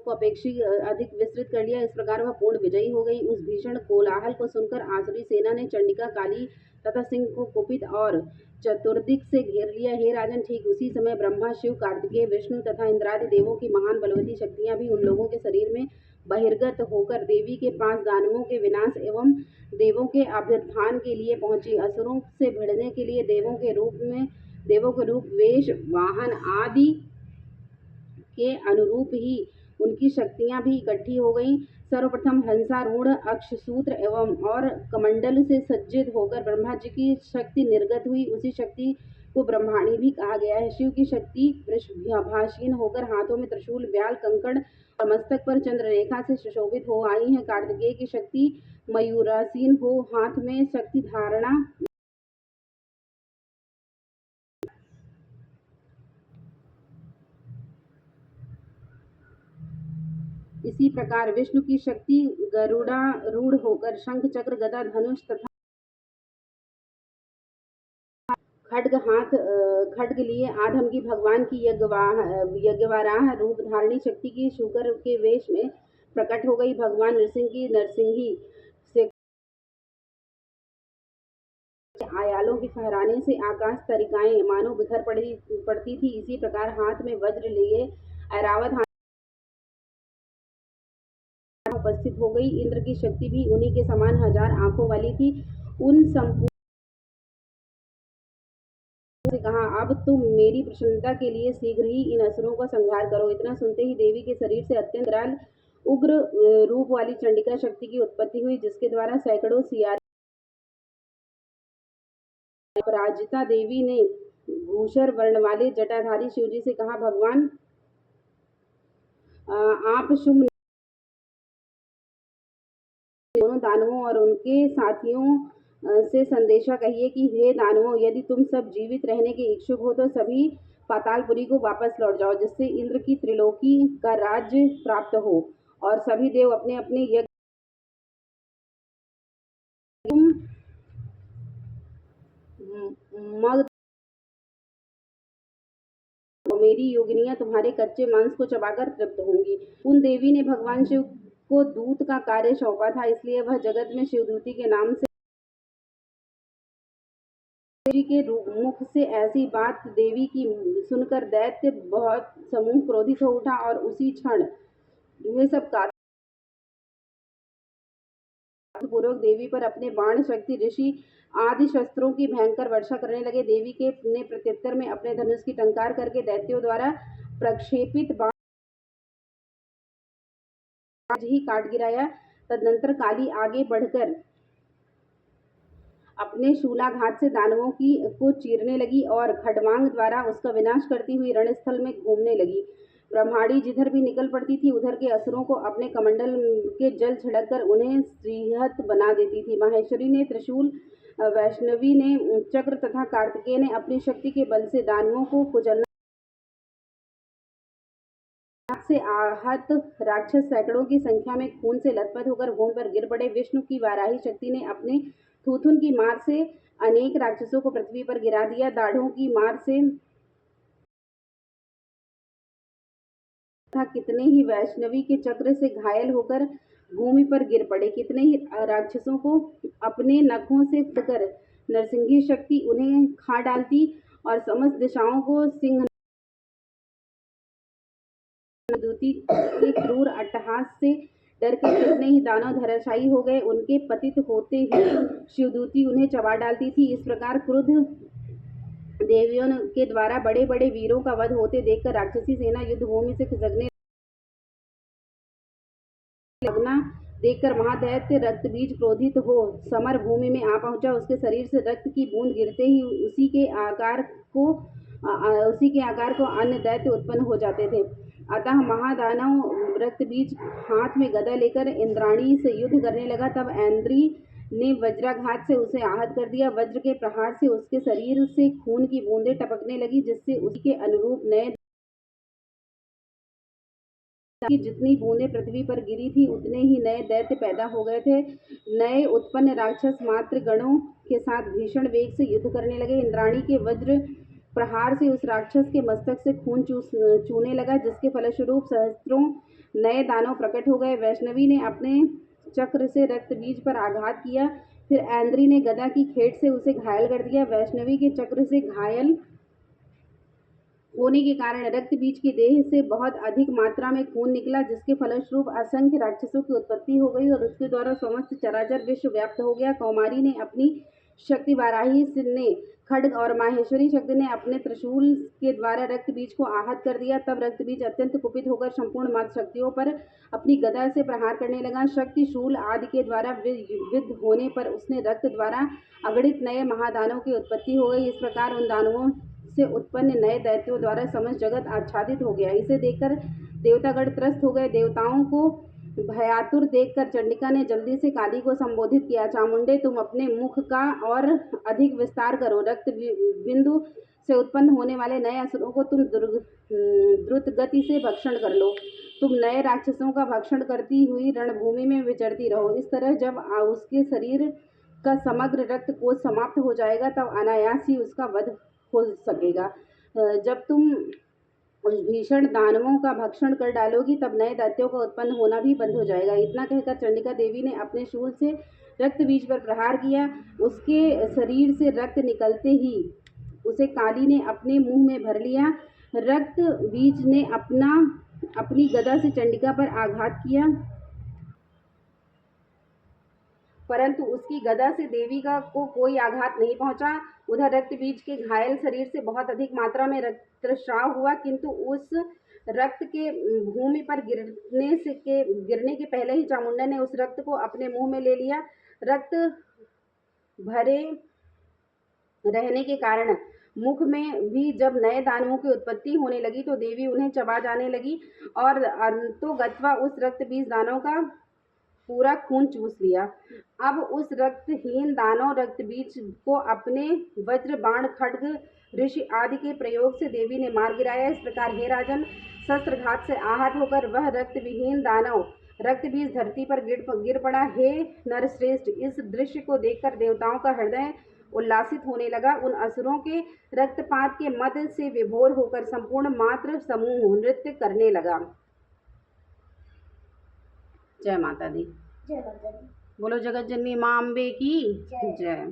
को अपेक्षित अधिक विस्तृत कर लिया। इस प्रकार वह पूर्ण विजयी हो गई। उस भीषण कोलाहल को सुनकर आसुरी सेना ने चंडिका, काली तथा सिंह को कुपित और चतुर्दिक से घेर लिया। हे राजन, ठीक उसी समय ब्रह्मा, शिव, कार्तिकेय, विष्णु तथा इंद्रादि देवों की महान बलवती शक्तियां भी उन लोगों के शरीर में बहिर्गत होकर देवी के 5 दानवों के विनाश एवं देवों के अभ्युत्थान के लिए पहुंची। असुरों से भिड़ने के लिए देवों के रूप, वेश, वाहन आदि के अनुरूप ही उनकी शक्तियां भी इकट्ठी हो गईं। सर्वप्रथम हंसारूढ़, अक्षसूत्र एवं और कमंडल से सज्जित होकर ब्रह्मा जी की शक्ति निर्गत हुई। उसी शक्ति को ब्रह्माणी भी कहा गया है। शिव की शक्ति वृषभासीन होकर हाथों में त्रिशूल, व्याल, कंकड़ और मस्तक पर चंद्ररेखा से सुशोभित हो आई है। कार्तिकेय की शक्ति मयूरासीन हो हाथ में शक्ति धारणा। इसी प्रकार विष्णु की शक्ति गरुड़ारूढ़ होकर शंख, चक्र, गदा, धनुष तथा खड्ग लिए आधमगी भगवान की यज्ञवाराह रूप धारणी शक्ति की शूकर के वेश में प्रकट हो गई। भगवान नृसिंह की नरसिंही से आयालों के फहराने से आकाश तरिकाएं मानो बिखर पड़ती थी। इसी प्रकार हाथ में वज्र लिए ऐरावत उपस्थित हो गई। इंद्र की शक्ति भी उन्हीं के समान 1000 आंखों वाली थी। उन संपूर्ण से कहा, अब तुम मेरी प्रसन्नता के लिए शीघ्र ही इन असुरों का संहार करो। इतना सुनते ही देवी के शरीर से अत्यंत विकराल उग्र रूप वाली चंडिका शक्ति की उत्पत्ति हुई, जिसके द्वारा सैकड़ों सियारे। अपराजिता देवी ने भूषर वर्ण वाले जटाधारी शिवजी से कहा, भगवान आप शुंभ दोनों दानवों और उनके साथियों से संदेशा कहिए कि हे दानवों, यदि तुम सब जीवित रहने के इच्छुक हो तो सभी पातालपुरी को वापस लौट जाओ, जिससे इंद्र की त्रिलोकी का राज्य प्राप्त हो और सभी देव अपने अपने यज्ञ मग मेरी योगिनियां तुम्हारे कच्चे मांस को चबाकर तृप्त होंगी। उन देवी ने भगवान शिव को दूत का कार्य सौंपा था, इसलिए वह जगत में शिवदूती के नाम से देवी के मुख से ऐसी बात देवी की सुनकर दैत्य बहुत समूह क्रोधित हो उठा और उसी क्षण वे सब पूर्वक देवी पर अपने बाण, शक्ति, ऋषि आदि शस्त्रों की भयंकर वर्षा करने लगे। देवी के ने प्रत्युत्तर में अपने धनुष की टंकार करके दैत्यों द्वारा प्रक्षेपित बाण ही काट गिराया। तदनंतर काली आगे बढ़कर अपने शूलाघात से दानवों को चीरने लगी और खड्वांग द्वारा उसका विनाश करती हुई रणस्थल में घूमने लगी। ब्रह्माणी जिधर भी निकल पड़ती थी उधर के असुरों को अपने कमंडल के जल छिड़ककर उन्हें श्रीहत बना देती थी। माहेश्वरी ने त्रिशूल, वैष्णवी ने चक्र तथा कार्तिकेय ने अपनी शक्ति के बल से दानवों को कुचलना से आहत राक्षस सैकड़ों की संख्या में खून से लथपथ होकर भूमि पर गिर पड़े। विष्णु की वाराही शक्ति ने अपने थूथुन की मार से अनेक राक्षसों को पृथ्वी पर गिरा दिया। दाढ़ों की मार से तथा कितने ही वैष्णवी के चक्र से घायल होकर भूमि पर गिर पड़े। कितने ही राक्षसों को अपने नखों से फटकर नरसिंही शक्ति उन्हें खा डालती और समस्त दिशाओं को सिंह दूती के क्रूर अट्टहास से डर के कितने ही दानव धराशायी हो गए। उनके पतित होते ही शिवदूती उन्हें चबा डालती थी। इस प्रकार क्रुद्ध देवियों के द्वारा बड़े बड़े वीरों का वध होते देखकर राक्षसी सेना युद्ध भूमि से खिसकने लगना देखकर महादैत्य रक्तबीज क्रोधित हो समर भूमि में आ पहुंचा। उसके शरीर से रक्त की बूंद गिरते ही उसी के आकार को अन्य दैत्य उत्पन्न हो जाते थे। अतः महादानव रक्तबीज हाथ में गदा लेकर इंद्राणी से युद्ध करने लगा। तब ऐन्द्री ने वज्राघात से उसे आहत कर दिया। वज्र के प्रहार से उसके शरीर से खून की बूंदें टपकने लगी, जिससे उसके अनुरूप नए की जितनी बूंदें पृथ्वी पर गिरी थी उतने ही नए दैत्य पैदा हो गए थे। नए उत्पन्न राक्षस मात्र गणों के साथ भीषण वेग से युद्ध करने लगे। इंद्राणी के वज्र प्रहार से उस राक्षस के मस्तक से खून चूने लगा, जिसके फलस्वरूप सहस्त्रों नए दानव प्रकट हो गए। वैष्णवी ने अपने चक्र से रक्त बीज पर आघात किया, फिर ऐन्द्री ने गदा की खेट से उसे घायल कर दिया। वैष्णवी के चक्र से घायल होने के कारण रक्त बीज की देह से बहुत अधिक मात्रा में खून निकला, जिसके फलस्वरूप असंख्य राक्षसों की उत्पत्ति हो गई और उसके द्वारा समस्त चराचर विश्व व्याप्त हो गया। कौमारी ने अपनी शक्ति वाराही ने खड्ग और माहेश्वरी शक्ति ने अपने त्रिशूल के द्वारा रक्त बीज को आहत कर दिया। तब रक्त बीज अत्यंत कुपित होकर संपूर्ण मात शक्तियों पर अपनी गदा से प्रहार करने लगा। शक्ति शूल आदि के द्वारा विद्ध होने पर उसने रक्त द्वारा अगणित नए महादानों की उत्पत्ति हो गई। इस प्रकार उन दानवों से उत्पन्न नए दैत्यों द्वारा समस्त जगत आच्छादित हो गया। इसे देखकर देवतागण त्रस्त हो गए। देवताओं को भयातुर देखकर चंडिका ने जल्दी से काली को संबोधित किया, चामुंडे, तुम अपने मुख का और अधिक विस्तार करो। रक्त बिंदु से उत्पन्न होने वाले नए असुरों को तुम द्रुत गति से भक्षण कर लो। तुम नए राक्षसों का भक्षण करती हुई रणभूमि में विचरती रहो। इस तरह जब उसके शरीर का समग्र रक्त कोष समाप्त हो जाएगा तब अनायास ही उसका वध हो सकेगा। जब तुम उस भीषण दानवों का भक्षण कर डालोगी तब नए दैत्यों का उत्पन्न होना भी बंद हो जाएगा। इतना कहकर चंडिका देवी ने अपने शूल से रक्त बीज पर प्रहार किया। उसके शरीर से रक्त निकलते ही उसे काली ने अपने मुंह में भर लिया। रक्त बीज ने अपनी गदा से चंडिका पर आघात किया, परंतु उसकी गदा से देवी को कोई आघात नहीं पहुंचा। उधर रक्त बीज के घायल शरीर से बहुत अधिक मात्रा में रक्तस्राव हुआ, किंतु उस रक्त के भूमि पर गिरने के पहले ही चामुंडा ने उस रक्त को अपने मुंह में ले लिया। रक्त भरे रहने के कारण मुख में भी जब नए दानवों की उत्पत्ति होने लगी तो देवी उन्हें चबा जाने लगी और अंतोगत्वा उस रक्त बीज दानव का पूरा खून चूस लिया। अब उस रक्तहीन दानव रक्त बीज को अपने वज्र, बाण, खड्ग, ऋषि आदि के प्रयोग से देवी ने मार गिराया। इस प्रकार हे राजन, शस्त्रघात से आहत होकर वह रक्त विहीन दानव रक्त बीज धरती पर गिर पड़ा। हे नरश्रेष्ठ, इस दृश्य को देखकर देवताओं का हृदय उल्लासित होने लगा। उन असुरों के रक्तपात के मद से विभोर होकर संपूर्ण मात्र समूह नृत्य करने लगा। जय माता दी। जय माता दी। बोलो जगत जननी मां अम्बे की जय।